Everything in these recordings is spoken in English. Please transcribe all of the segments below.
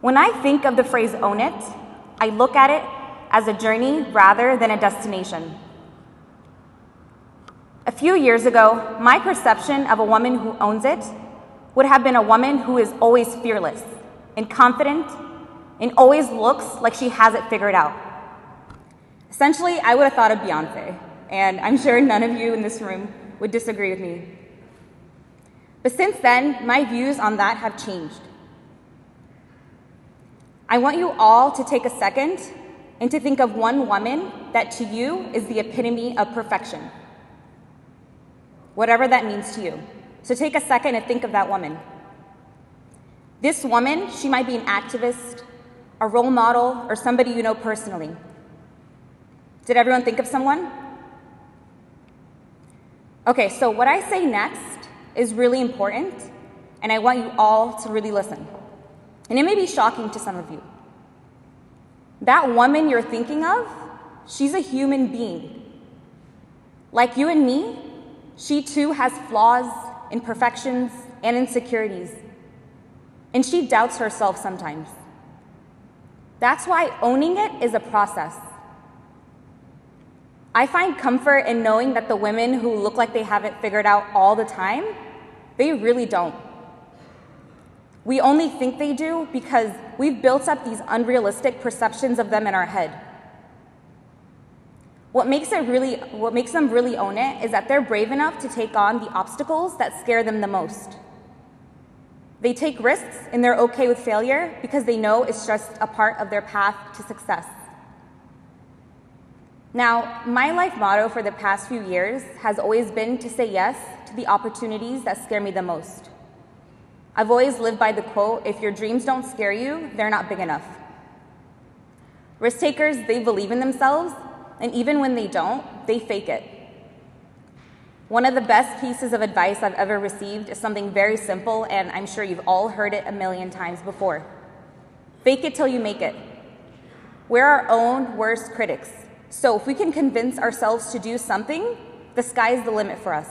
When I think of the phrase own it, I look at it as a journey rather than a destination. A few years ago, my perception of a woman who owns it would have been a woman who is always fearless and confident and always looks like she has it figured out. Essentially, I would have thought of Beyonce, and I'm sure none of you in this room would disagree with me. But since then, my views on that have changed. I want you all to take a second and to think of one woman that to you is the epitome of perfection. Whatever that means to you. So take a second and think of that woman. This woman, she might be an activist, a role model, or somebody you know personally. Did everyone think of someone? Okay, so what I say next is really important, and I want you all to really listen. And it may be shocking to some of you. That woman you're thinking of, she's a human being. Like you and me, she too has flaws, imperfections, and insecurities. And she doubts herself sometimes. That's why owning it is a process. I find comfort in knowing that the women who look like they have it figured out all the time, they really don't. We only think they do because we've built up these unrealistic perceptions of them in our head. What makes them really own it is that they're brave enough to take on the obstacles that scare them the most. They take risks and they're okay with failure because they know it's just a part of their path to success. Now, my life motto for the past few years has always been to say yes to the opportunities that scare me the most. I've always lived by the quote, if your dreams don't scare you, they're not big enough. Risk takers, they believe in themselves, and even when they don't, they fake it. One of the best pieces of advice I've ever received is something very simple, and I'm sure you've all heard it a million times before. Fake it till you make it. We're our own worst critics. So if we can convince ourselves to do something, the sky's the limit for us.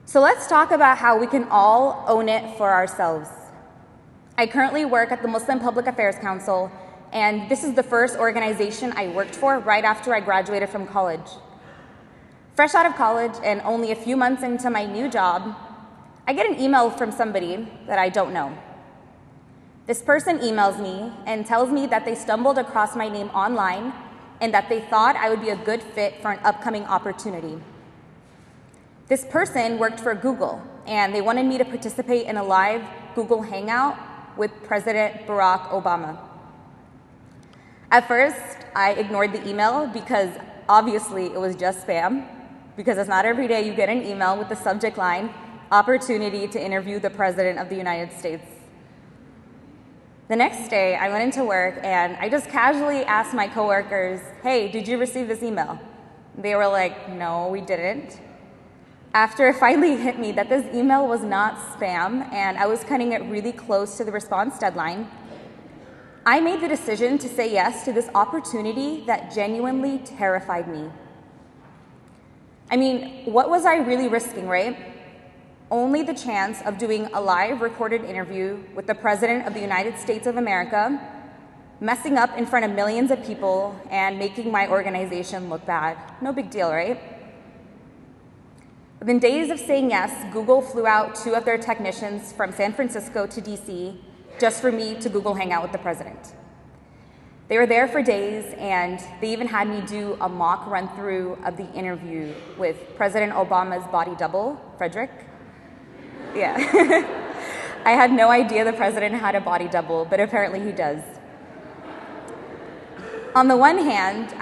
So let's talk about how we can all own it for ourselves. I currently work at the Muslim Public Affairs Council, and this is the first organization I worked for right after I graduated from college. Fresh out of college and only a few months into my new job, I get an email from somebody that I don't know. This person emails me and tells me that they stumbled across my name online and that they thought I would be a good fit for an upcoming opportunity. This person worked for Google, and they wanted me to participate in a live Google Hangout with President Barack Obama. At first, I ignored the email because obviously it was just spam, because it's not every day you get an email with the subject line, opportunity to interview the President of the United States. The next day, I went into work and I just casually asked my coworkers, hey, did you receive this email? They were like, no, we didn't. After it finally hit me that this email was not spam and I was cutting it really close to the response deadline, I made the decision to say yes to this opportunity that genuinely terrified me. I mean, what was I really risking, right? Only the chance of doing a live recorded interview with the President of the United States of America, messing up in front of millions of people, and making my organization look bad. No big deal, right? Within days of saying yes, Google flew out 2 of their technicians from San Francisco to DC just for me to Google hang out with the president. They were there for days, and they even had me do a mock run-through of the interview with President Obama's body double, Frederick. Yeah. I had no idea the president had a body double, but apparently he does. On the one hand,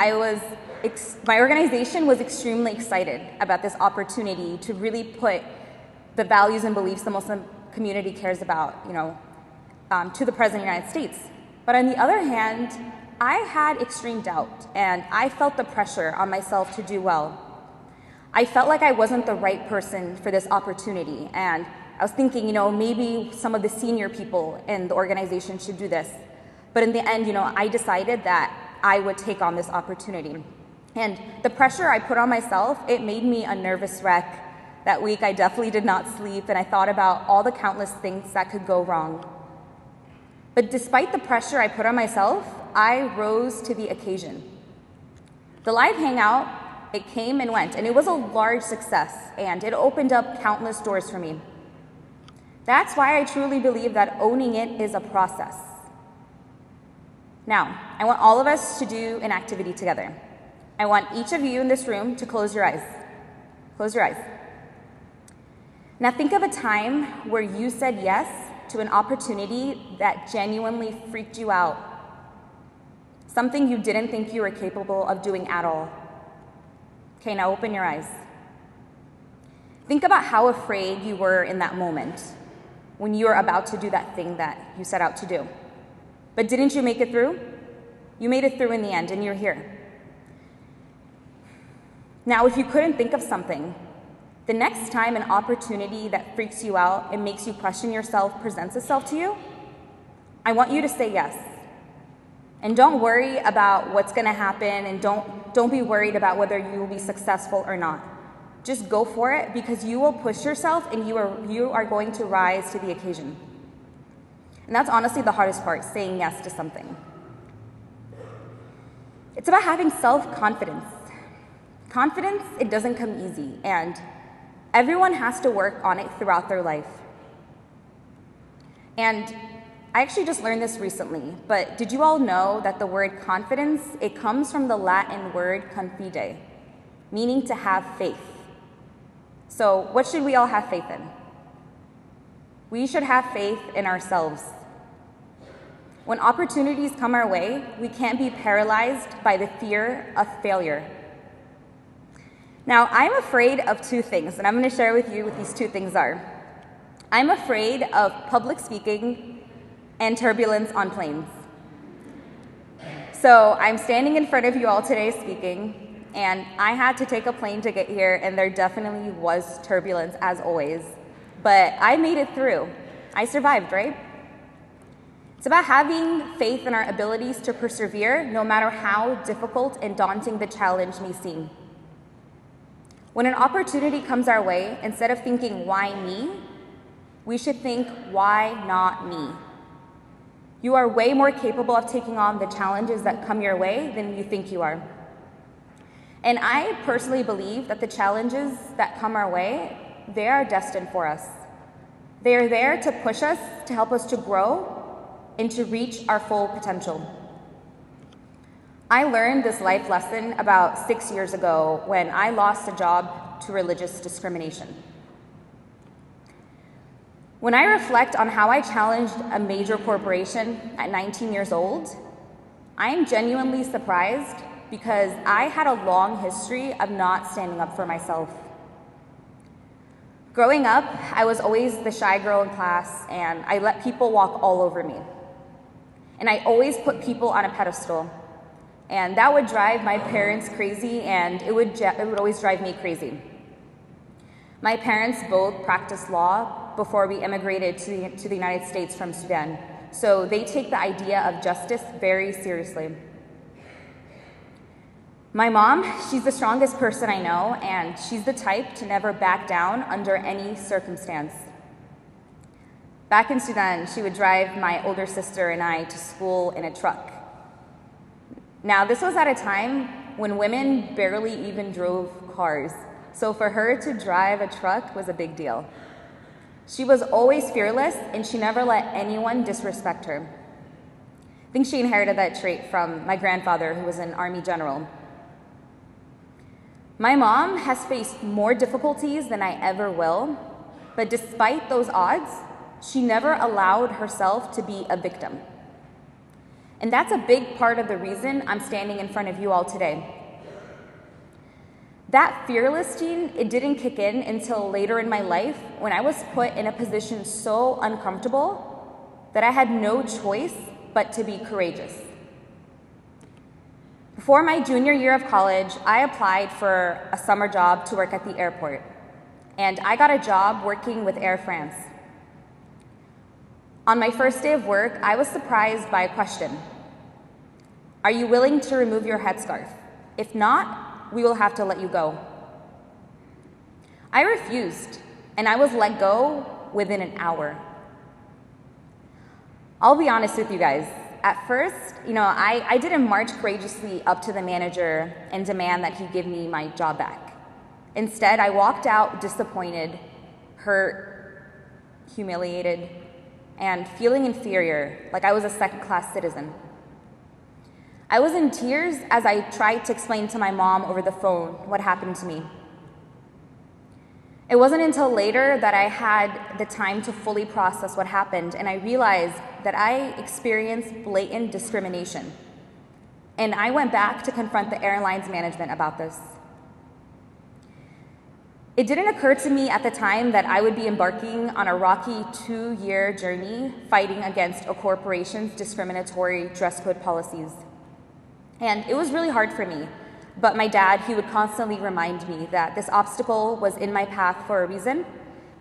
my organization was extremely excited about this opportunity to really put the values and beliefs the Muslim community cares about, to the President of the United States. But on the other hand, I had extreme doubt, and I felt the pressure on myself to do well. I felt like I wasn't the right person for this opportunity, and I was thinking, maybe some of the senior people in the organization should do this. But in the end, I decided that I would take on this opportunity. And the pressure I put on myself, it made me a nervous wreck. That week, I definitely did not sleep, and I thought about all the countless things that could go wrong. But despite the pressure I put on myself, I rose to the occasion. The live hangout, it came and went, and it was a large success, and it opened up countless doors for me. That's why I truly believe that owning it is a process. Now, I want all of us to do an activity together. I want each of you in this room to close your eyes. Close your eyes. Now think of a time where you said yes to an opportunity that genuinely freaked you out. Something you didn't think you were capable of doing at all. Okay, now open your eyes. Think about how afraid you were in that moment when you were about to do that thing that you set out to do. But didn't you make it through? You made it through in the end, and you're here. Now, if you couldn't think of something, the next time an opportunity that freaks you out and makes you question yourself presents itself to you, I want you to say yes. And don't worry about what's going to happen, and don't be worried about whether you will be successful or not. Just go for it, because you will push yourself and you are going to rise to the occasion. And that's honestly the hardest part, saying yes to something. It's about having self-confidence. Confidence, it doesn't come easy, and everyone has to work on it throughout their life. And I actually just learned this recently, but did you all know that the word confidence, it comes from the Latin word confide, meaning to have faith. So what should we all have faith in? We should have faith in ourselves. When opportunities come our way, we can't be paralyzed by the fear of failure. Now, I'm afraid of two things, and I'm going to share with you what these two things are. I'm afraid of public speaking and turbulence on planes. So I'm standing in front of you all today speaking, and I had to take a plane to get here, and there definitely was turbulence, as always. But I made it through. I survived, right? It's about having faith in our abilities to persevere, no matter how difficult and daunting the challenge may seem. When an opportunity comes our way, instead of thinking, why me? We should think, why not me? You are way more capable of taking on the challenges that come your way than you think you are. And I personally believe that the challenges that come our way, they are destined for us. They are there to push us, to help us to grow, and to reach our full potential. I learned this life lesson about 6 years ago when I lost a job to religious discrimination. When I reflect on how I challenged a major corporation at 19 years old, I am genuinely surprised because I had a long history of not standing up for myself. Growing up, I was always the shy girl in class, and I let people walk all over me. And I always put people on a pedestal. And that would drive my parents crazy, and it would always drive me crazy. My parents both practiced law before we immigrated to the United States from Sudan. So they take the idea of justice very seriously. My mom, she's the strongest person I know, and she's the type to never back down under any circumstance. Back in Sudan, she would drive my older sister and I to school in a truck. Now, this was at a time when women barely even drove cars, so for her to drive a truck was a big deal. She was always fearless, and she never let anyone disrespect her. I think she inherited that trait from my grandfather, who was an army general. My mom has faced more difficulties than I ever will, but despite those odds, she never allowed herself to be a victim. And that's a big part of the reason I'm standing in front of you all today. That fearless gene, it didn't kick in until later in my life when I was put in a position so uncomfortable that I had no choice but to be courageous. Before my junior year of college, I applied for a summer job to work at the airport, and I got a job working with Air France. On my first day of work, I was surprised by a question. Are you willing to remove your headscarf? If not, we will have to let you go. I refused, and I was let go within an hour. I'll be honest with you guys. At first, I didn't march courageously up to the manager and demand that he give me my job back. Instead, I walked out disappointed, hurt, humiliated, and feeling inferior, like I was a second-class citizen. I was in tears as I tried to explain to my mom over the phone what happened to me. It wasn't until later that I had the time to fully process what happened, and I realized that I experienced blatant discrimination. And I went back to confront the airline's management about this. It didn't occur to me at the time that I would be embarking on a rocky 2-year journey fighting against a corporation's discriminatory dress code policies. And it was really hard for me. But my dad, he would constantly remind me that this obstacle was in my path for a reason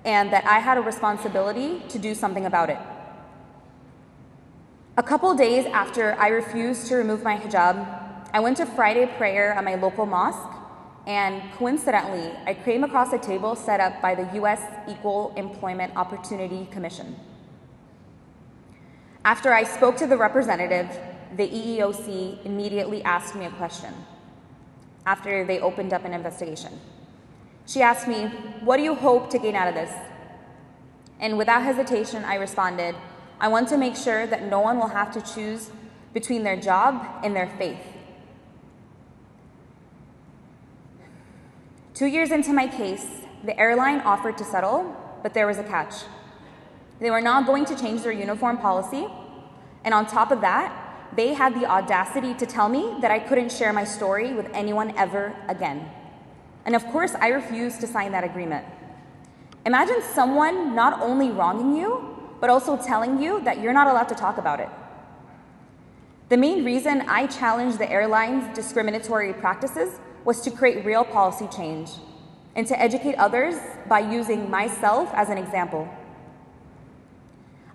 and that I had a responsibility to do something about it. A couple days after I refused to remove my hijab, I went to Friday prayer at my local mosque, and coincidentally, I came across a table set up by the U.S. Equal Employment Opportunity Commission. After I spoke to the representative, the EEOC immediately asked me a question after they opened up an investigation. She asked me, "What do you hope to gain out of this?" And without hesitation, I responded, "I want to make sure that no one will have to choose between their job and their faith." 2 years into my case, the airline offered to settle, but there was a catch. They were not going to change their uniform policy, and on top of that, they had the audacity to tell me that I couldn't share my story with anyone ever again. And of course, I refused to sign that agreement. Imagine someone not only wronging you, but also telling you that you're not allowed to talk about it. The main reason I challenged the airline's discriminatory practices was to create real policy change and to educate others by using myself as an example.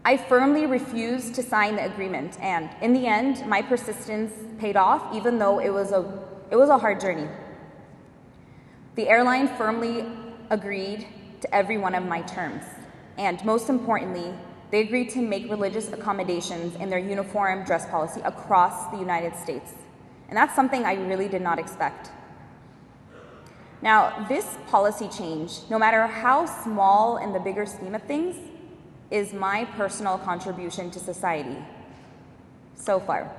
I firmly refused to sign the agreement, and in the end, my persistence paid off, even though it was a hard journey. The airline firmly agreed to every one of my terms, and most importantly, they agreed to make religious accommodations in their uniform dress policy across the United States. And that's something I really did not expect. Now, this policy change, no matter how small in the bigger scheme of things, is my personal contribution to society so far.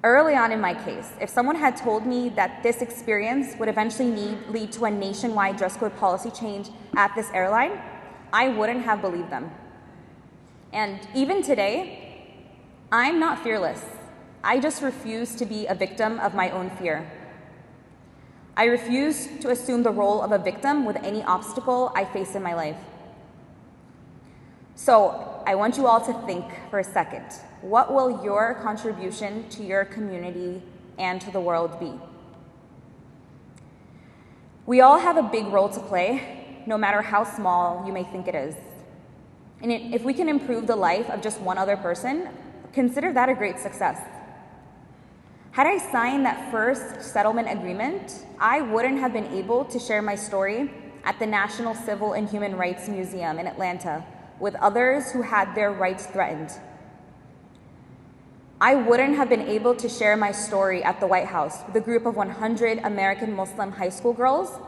Early on in my case, if someone had told me that this experience would eventually lead to a nationwide dress code policy change at this airline, I wouldn't have believed them. And even today, I'm not fearless. I just refuse to be a victim of my own fear. I refuse to assume the role of a victim with any obstacle I face in my life. So I want you all to think for a second. What will your contribution to your community and to the world be? We all have a big role to play, no matter how small you may think it is. And if we can improve the life of just one other person, consider that a great success. Had I signed that first settlement agreement, I wouldn't have been able to share my story at the National Civil and Human Rights Museum in Atlanta with others who had their rights threatened. I wouldn't have been able to share my story at the White House with a group of 100 American Muslim high school girls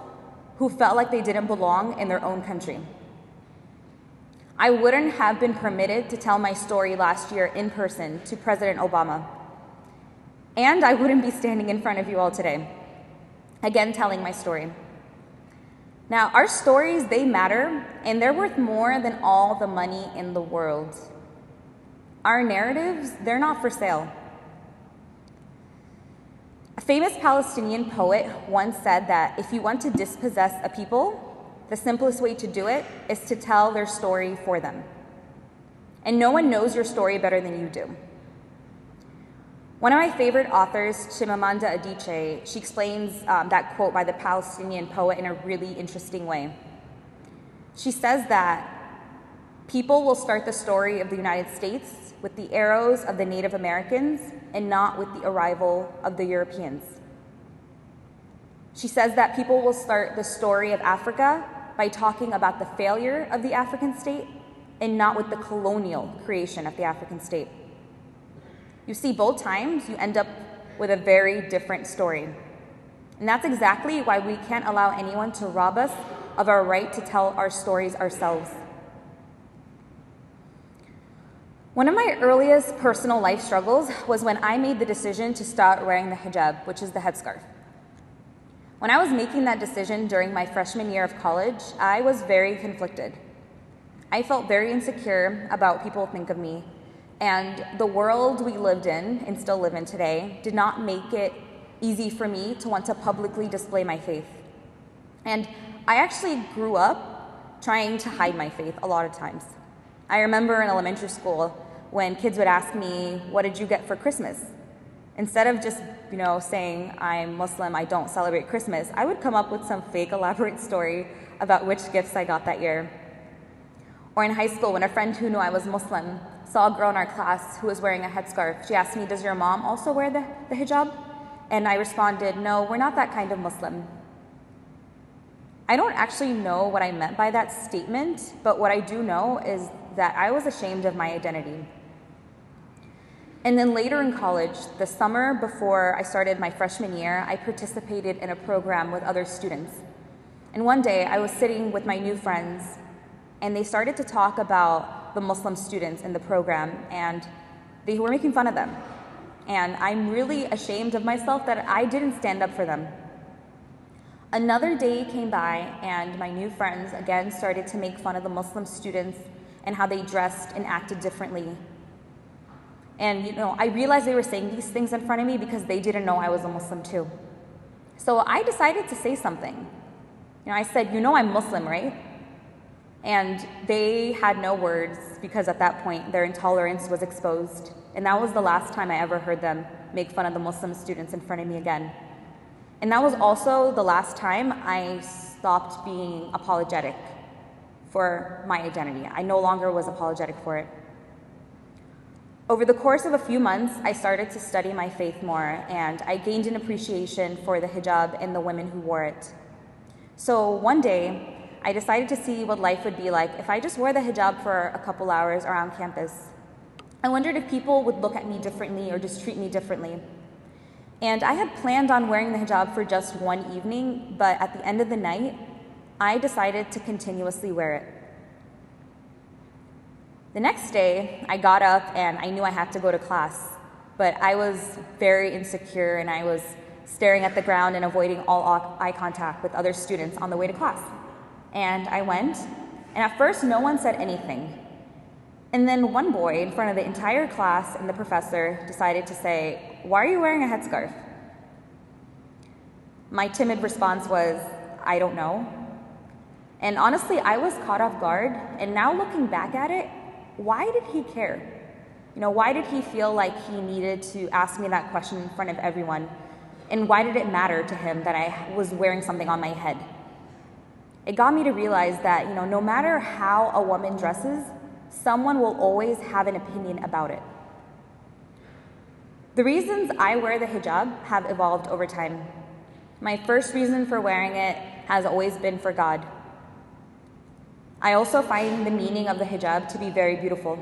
who felt like they didn't belong in their own country. I wouldn't have been permitted to tell my story last year in person to President Obama. And I wouldn't be standing in front of you all today, again telling my story. Now, our stories, they matter, and they're worth more than all the money in the world. Our narratives, they're not for sale. A famous Palestinian poet once said that if you want to dispossess a people, the simplest way to do it is to tell their story for them. And no one knows your story better than you do. One of my favorite authors, Chimamanda Adichie, she explains that quote by the Palestinian poet in a really interesting way. She says that people will start the story of the United States with the arrows of the Native Americans and not with the arrival of the Europeans. She says that people will start the story of Africa by talking about the failure of the African state and not with the colonial creation of the African state. You see, both times you end up with a very different story. And that's exactly why we can't allow anyone to rob us of our right to tell our stories ourselves. One of my earliest personal life struggles was when I made the decision to start wearing the hijab, which is the headscarf. When I was making that decision during my freshman year of college, I was very conflicted. I felt very insecure about what people think of me, and the world we lived in and still live in today did not make it easy for me to want to publicly display my faith. And I actually grew up trying to hide my faith a lot of times. I remember in elementary school when kids would ask me, "What did you get for Christmas?" Instead of just, saying I'm Muslim, I don't celebrate Christmas, I would come up with some fake elaborate story about which gifts I got that year. Or in high school, when a friend who knew I was Muslim saw a girl in our class who was wearing a headscarf, she asked me, "Does your mom also wear the hijab?" And I responded, "No, we're not that kind of Muslim." I don't actually know what I meant by that statement, but what I do know is that I was ashamed of my identity. And then later in college, the summer before I started my freshman year, I participated in a program with other students. And one day I was sitting with my new friends, and they started to talk about the Muslim students in the program, and they were making fun of them. And I'm really ashamed of myself that I didn't stand up for them. Another day came by, and my new friends again started to make fun of the Muslim students and how they dressed and acted differently. And I realized they were saying these things in front of me because they didn't know I was a Muslim too. So I decided to say something. I said, "I'm Muslim, right?" And they had no words because at that point their intolerance was exposed. And that was the last time I ever heard them make fun of the Muslim students in front of me again. And that was also the last time I stopped being apologetic for my identity. I no longer was apologetic for it. Over the course of a few months, I started to study my faith more, and I gained an appreciation for the hijab and the women who wore it. So one day, I decided to see what life would be like if I just wore the hijab for a couple hours around campus. I wondered if people would look at me differently or just treat me differently. And I had planned on wearing the hijab for just one evening, but at the end of the night, I decided to continuously wear it. The next day, I got up and I knew I had to go to class, but I was very insecure and I was staring at the ground and avoiding all eye contact with other students on the way to class. And I went, and at first no one said anything. And then one boy in front of the entire class and the professor decided to say, "Why are you wearing a headscarf?" My timid response was, "I don't know." And honestly, I was caught off guard, and now looking back at it, why did he care? Why did he feel like he needed to ask me that question in front of everyone? And why did it matter to him that I was wearing something on my head? It got me to realize that, no matter how a woman dresses, someone will always have an opinion about it. The reasons I wear the hijab have evolved over time. My first reason for wearing it has always been for God. I also find the meaning of the hijab to be very beautiful.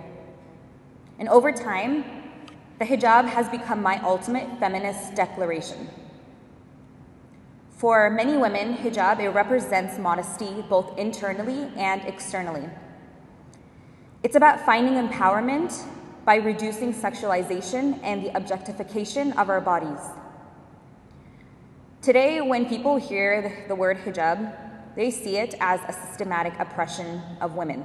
And over time, the hijab has become my ultimate feminist declaration. For many women, hijab, it represents modesty both internally and externally. It's about finding empowerment by reducing sexualization and the objectification of our bodies. Today, when people hear the word hijab, they see it as a systematic oppression of women.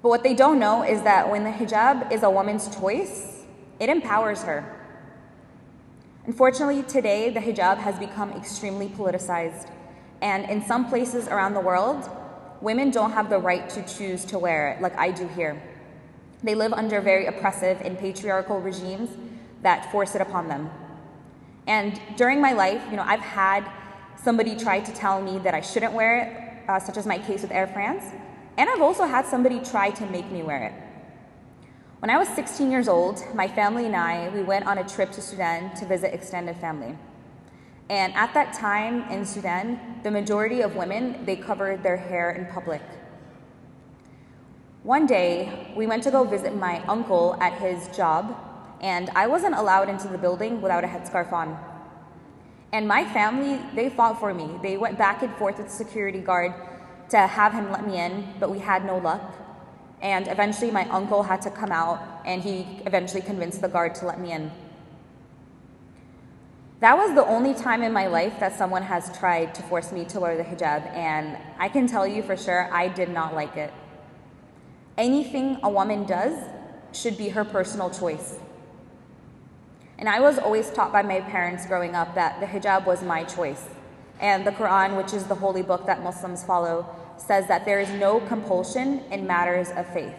But what they don't know is that when the hijab is a woman's choice, it empowers her. Unfortunately, today, the hijab has become extremely politicized, and in some places around the world, women don't have the right to choose to wear it like I do here. They live under very oppressive and patriarchal regimes that force it upon them. And during my life, I've had somebody try to tell me that I shouldn't wear it, such as my case with Air France, and I've also had somebody try to make me wear it. When I was 16 years old, my family and we went on a trip to Sudan to visit extended family. And at that time in Sudan, the majority of women, they covered their hair in public. One day, we went to go visit my uncle at his job, and I wasn't allowed into the building without a headscarf on. And my family, they fought for me. They went back and forth with the security guard to have him let me in, but we had no luck. And eventually my uncle had to come out, and he eventually convinced the guard to let me in. That was the only time in my life that someone has tried to force me to wear the hijab, and I can tell you for sure I did not like it. Anything a woman does should be her personal choice. And I was always taught by my parents growing up that the hijab was my choice. And the Quran, which is the holy book that Muslims follow, says that there is no compulsion in matters of faith.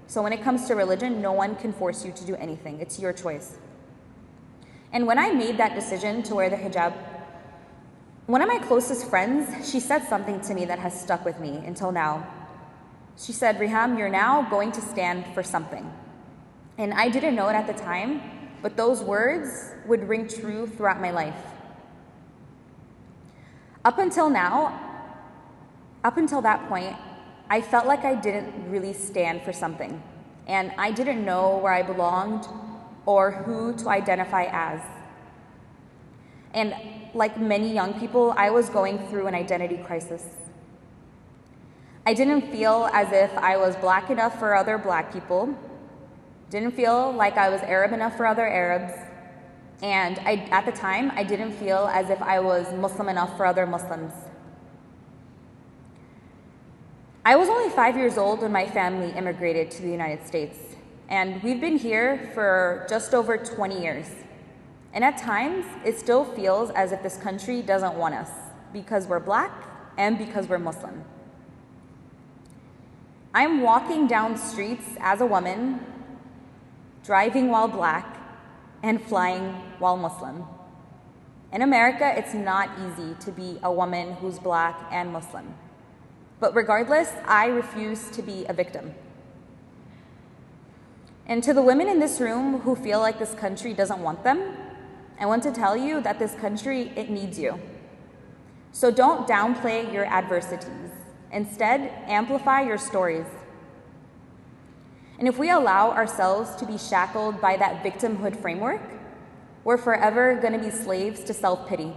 So when it comes to religion, no one can force you to do anything. It's your choice. And when I made that decision to wear the hijab, one of my closest friends, she said something to me that has stuck with me until now. She said, "Riham, you're now going to stand for something." And I didn't know it at the time, but those words would ring true throughout my life. Up until that point, I felt like I didn't really stand for something, and I didn't know where I belonged or who to identify as. And like many young people, I was going through an identity crisis. I didn't feel as if I was black enough for other black people, didn't feel like I was Arab enough for other Arabs, and at the time, I didn't feel as if I was Muslim enough for other Muslims. I was only 5 years old when my family immigrated to the United States, and we've been here for just over 20 years. And at times, it still feels as if this country doesn't want us because we're black and because we're Muslim. I'm walking down streets as a woman, driving while black, and flying while Muslim. In America, it's not easy to be a woman who's black and Muslim. But regardless, I refuse to be a victim. And to the women in this room who feel like this country doesn't want them, I want to tell you that this country, it needs you. So don't downplay your adversities. Instead, amplify your stories. And if we allow ourselves to be shackled by that victimhood framework, we're forever going to be slaves to self-pity.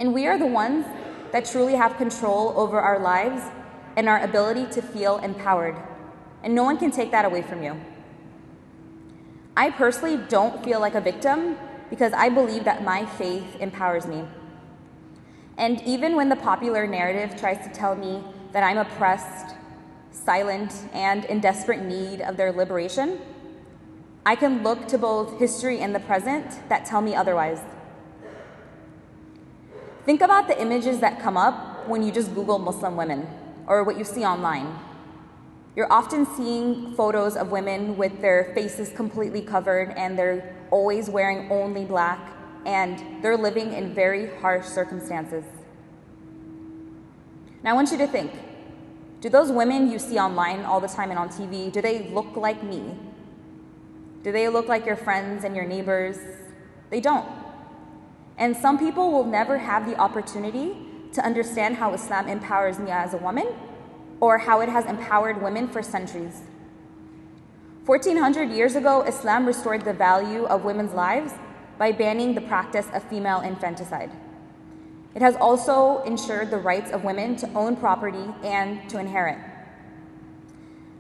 And we are the ones that truly have control over our lives and our ability to feel empowered. And no one can take that away from you. I personally don't feel like a victim because I believe that my faith empowers me. And even when the popular narrative tries to tell me that I'm oppressed, silent, and in desperate need of their liberation, I can look to both history and the present that tell me otherwise. Think about the images that come up when you just Google Muslim women or what you see online. You're often seeing photos of women with their faces completely covered, and they're always wearing only black, and they're living in very harsh circumstances. Now I want you to think, do those women you see online all the time and on TV, do they look like me? Do they look like your friends and your neighbors? They don't. And some people will never have the opportunity to understand how Islam empowers me as a woman or how it has empowered women for centuries. 1400 years ago, Islam restored the value of women's lives by banning the practice of female infanticide. It has also ensured the rights of women to own property and to inherit.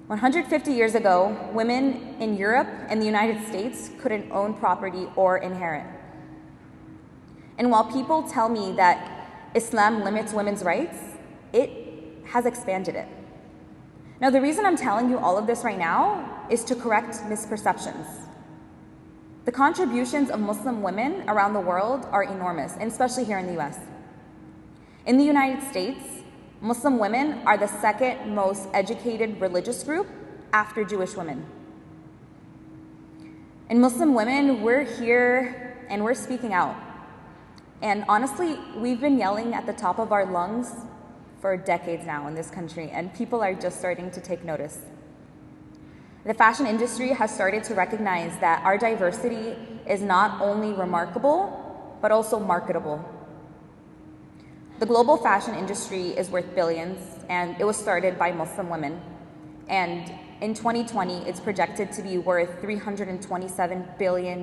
150 years ago, women in Europe and the United States couldn't own property or inherit. And while people tell me that Islam limits women's rights, it has expanded it. Now, the reason I'm telling you all of this right now is to correct misperceptions. The contributions of Muslim women around the world are enormous, and especially here in the US. In the United States, Muslim women are the second most educated religious group after Jewish women. And Muslim women, we're here and we're speaking out. And honestly, we've been yelling at the top of our lungs for decades now in this country, and people are just starting to take notice. The fashion industry has started to recognize that our diversity is not only remarkable, but also marketable. The global fashion industry is worth billions, and it was started by Muslim women. And in 2020, it's projected to be worth $327 billion.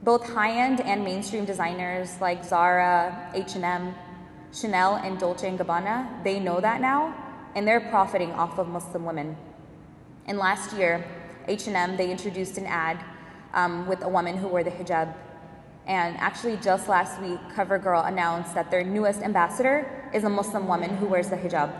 Both high-end and mainstream designers like Zara, H&M, Chanel, and Dolce & Gabbana, they know that now, and they're profiting off of Muslim women. And last year, H&M, they introduced an ad with a woman who wore the hijab. And actually just last week, CoverGirl announced that their newest ambassador is a Muslim woman who wears the hijab.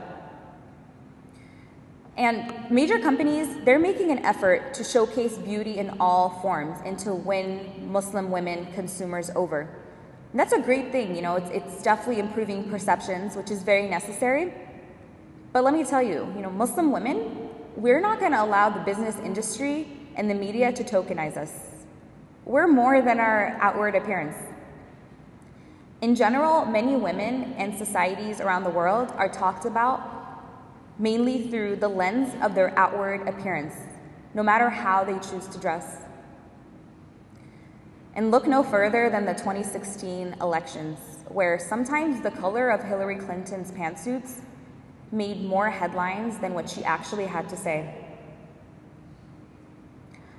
And major companies, they're making an effort to showcase beauty in all forms and to win Muslim women consumers over. And that's a great thing, you know, it's definitely improving perceptions, which is very necessary. But let me tell you, Muslim women, we're not gonna allow the business industry and the media to tokenize us. We're more than our outward appearance. In general, many women and societies around the world are talked about mainly through the lens of their outward appearance, no matter how they choose to dress. And look no further than the 2016 elections, where sometimes the color of Hillary Clinton's pantsuits made more headlines than what she actually had to say.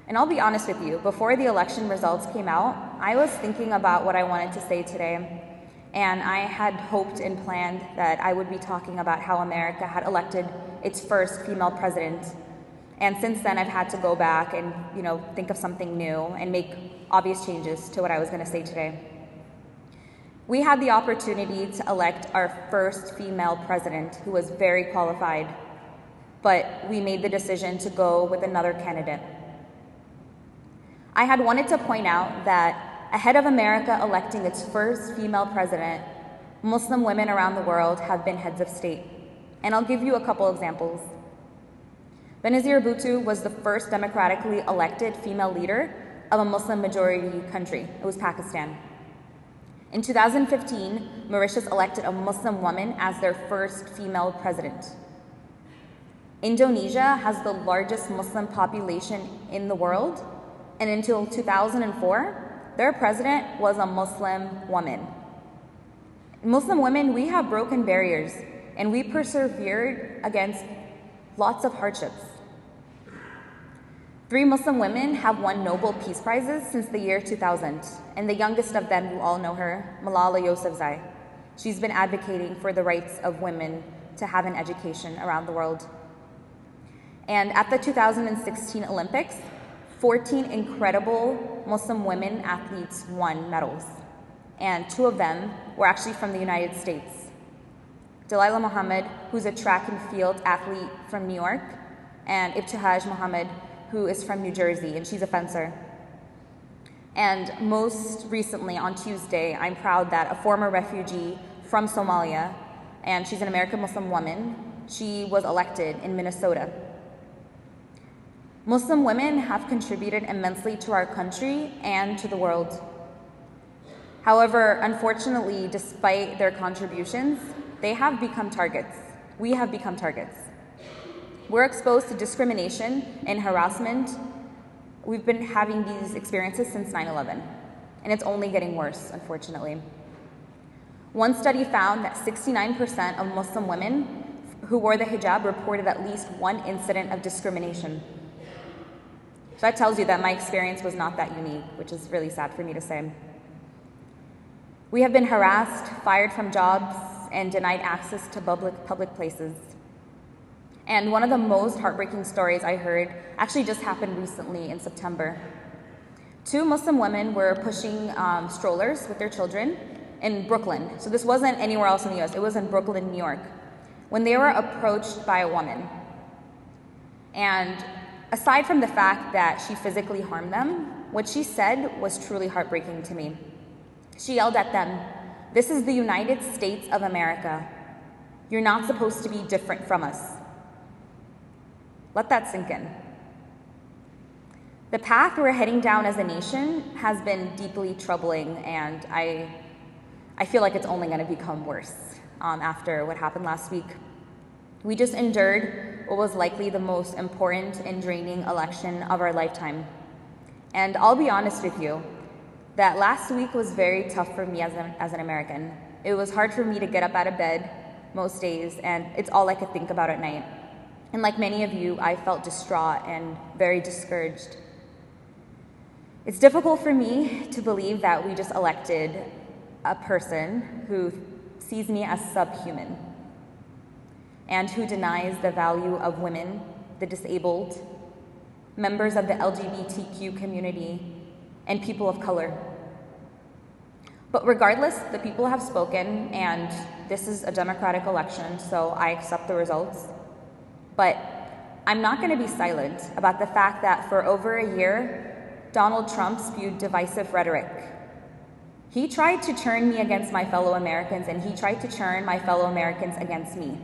And I'll be honest with you, before the election results came out, I was thinking about what I wanted to say today. And I had hoped and planned that I would be talking about how America had elected its first female president. And since then, I've had to go back and, think of something new and make obvious changes to what I was going to say today. We had the opportunity to elect our first female president who was very qualified, but we made the decision to go with another candidate. I had wanted to point out that ahead of America electing its first female president, Muslim women around the world have been heads of state. And I'll give you a couple examples. Benazir Bhutto was the first democratically elected female leader of a Muslim majority country. It was Pakistan. In 2015, Mauritius elected a Muslim woman as their first female president. Indonesia has the largest Muslim population in the world, and until 2004, their president was a Muslim woman. Muslim women, we have broken barriers, and we persevered against lots of hardships. 3 Muslim women have won Nobel Peace Prizes since the year 2000, and the youngest of them, you all know her, Malala Yousafzai. She's been advocating for the rights of women to have an education around the world. And at the 2016 Olympics, 14 incredible Muslim women athletes won medals, and 2 of them were actually from the United States. Delilah Muhammad, who's a track and field athlete from New York, and Ibtihaj Muhammad, who is from New Jersey, and she's a fencer. And most recently, on Tuesday, I'm proud that a former refugee from Somalia, and she's an American Muslim woman, she was elected in Minnesota. Muslim women have contributed immensely to our country and to the world. However, unfortunately, despite their contributions, they have become targets. We have become targets. We're exposed to discrimination and harassment. We've been having these experiences since 9/11, and it's only getting worse, unfortunately. One study found that 69% of Muslim women who wore the hijab reported at least one incident of discrimination. So that tells you that my experience was not that unique, which is really sad for me to say. We have been harassed, fired from jobs, and denied access to public places. And one of the most heartbreaking stories I heard actually just happened recently in September. 2 Muslim women were pushing strollers with their children in Brooklyn. So this wasn't anywhere else in the US, it was in Brooklyn, New York, when they were approached by a woman. And aside from the fact that she physically harmed them, what she said was truly heartbreaking to me. She yelled at them, "This is the United States of America. You're not supposed to be different from us." Let that sink in. The path we're heading down as a nation has been deeply troubling, and I feel like it's only going to become worse after what happened last week. We just endured what was likely the most important and draining election of our lifetime. And I'll be honest with you, that last week was very tough for me as an American. It was hard for me to get up out of bed most days, and it's all I could think about at night. And like many of you, I felt distraught and very discouraged. It's difficult for me to believe that we just elected a person who sees me as subhuman and who denies the value of women, the disabled, members of the LGBTQ community, and people of color. But regardless, the people have spoken, and this is a democratic election, so I accept the results. But I'm not going to be silent about the fact that for over a year, Donald Trump spewed divisive rhetoric. He tried to turn me against my fellow Americans, and he tried to turn my fellow Americans against me.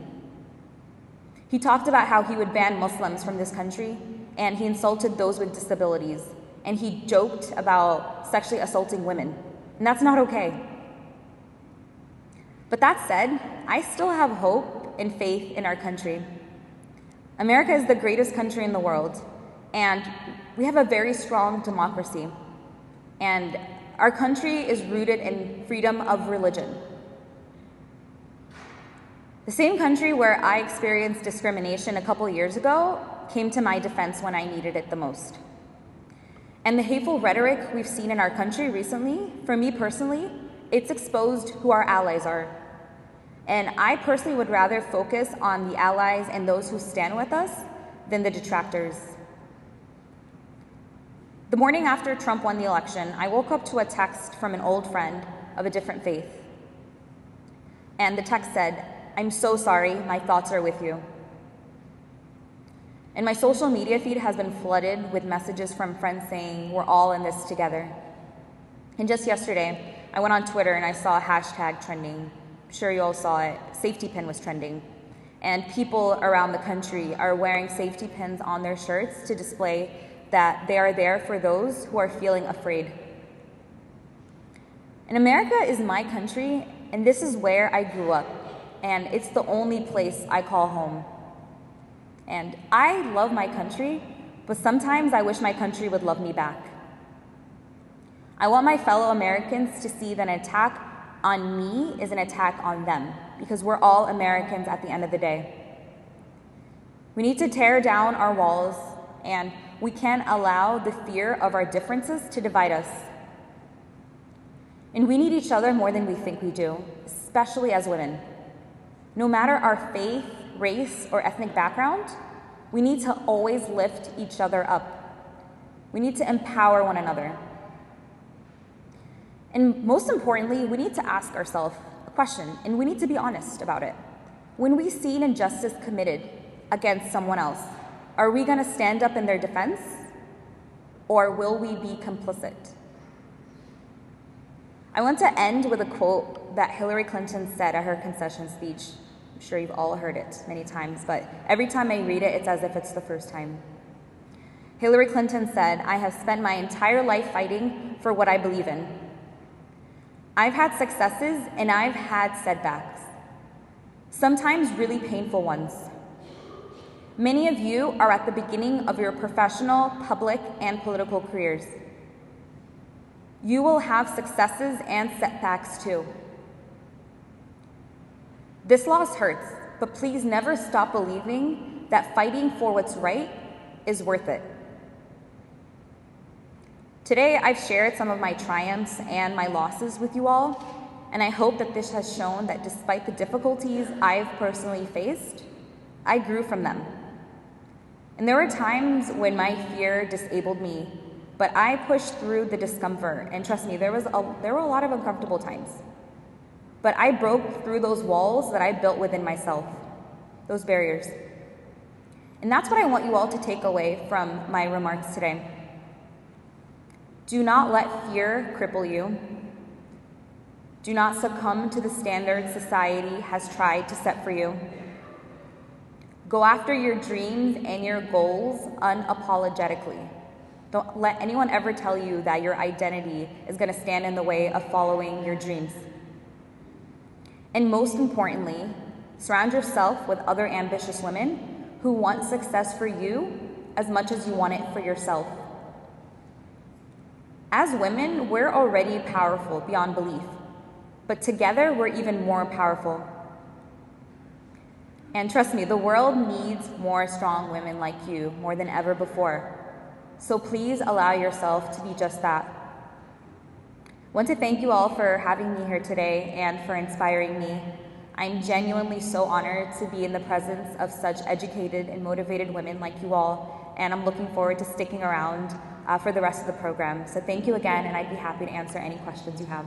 He talked about how he would ban Muslims from this country, and he insulted those with disabilities, and he joked about sexually assaulting women, and that's not okay. But that said, I still have hope and faith in our country. America is the greatest country in the world, and we have a very strong democracy, and our country is rooted in freedom of religion. The same country where I experienced discrimination a couple years ago came to my defense when I needed it the most. And the hateful rhetoric we've seen in our country recently, for me personally, it's exposed who our allies are. And I personally would rather focus on the allies and those who stand with us than the detractors. The morning after Trump won the election, I woke up to a text from an old friend of a different faith. And the text said, "I'm so sorry, my thoughts are with you." And my social media feed has been flooded with messages from friends saying, "We're all in this together." And just yesterday, I went on Twitter and I saw a hashtag trending. I'm sure you all saw it. Safety pin was trending. And people around the country are wearing safety pins on their shirts to display that they are there for those who are feeling afraid. And America is my country, and this is where I grew up, and it's the only place I call home. And I love my country, but sometimes I wish my country would love me back. I want my fellow Americans to see that an attack on me is an attack on them, because we're all Americans at the end of the day. We need to tear down our walls, and we can't allow the fear of our differences to divide us. And we need each other more than we think we do, especially as women. No matter our faith, race, or ethnic background, we need to always lift each other up. We need to empower one another. And most importantly, we need to ask ourselves a question, and we need to be honest about it. When we see an injustice committed against someone else, are we going to stand up in their defense, or will we be complicit? I want to end with a quote that Hillary Clinton said at her concession speech. I'm sure you've all heard it many times, but every time I read it, it's as if it's the first time. Hillary Clinton said, "I have spent my entire life fighting for what I believe in. I've had successes and I've had setbacks, sometimes really painful ones. Many of you are at the beginning of your professional, public, and political careers. You will have successes and setbacks too. This loss hurts, but please never stop believing that fighting for what's right is worth it." Today, I've shared some of my triumphs and my losses with you all, and I hope that this has shown that despite the difficulties I've personally faced, I grew from them. And there were times when my fear disabled me, but I pushed through the discomfort, and trust me, there were a lot of uncomfortable times. But I broke through those walls that I built within myself, those barriers. And that's what I want you all to take away from my remarks today. Do not let fear cripple you. Do not succumb to the standards society has tried to set for you. Go after your dreams and your goals unapologetically. Don't let anyone ever tell you that your identity is going to stand in the way of following your dreams. And most importantly, surround yourself with other ambitious women who want success for you as much as you want it for yourself. As women, we're already powerful beyond belief, but together we're even more powerful. And trust me, the world needs more strong women like you more than ever before. So please allow yourself to be just that. I want to thank you all for having me here today and for inspiring me. I'm genuinely so honored to be in the presence of such educated and motivated women like you all, and I'm looking forward to sticking around for the rest of the program. So thank you again, and I'd be happy to answer any questions you have.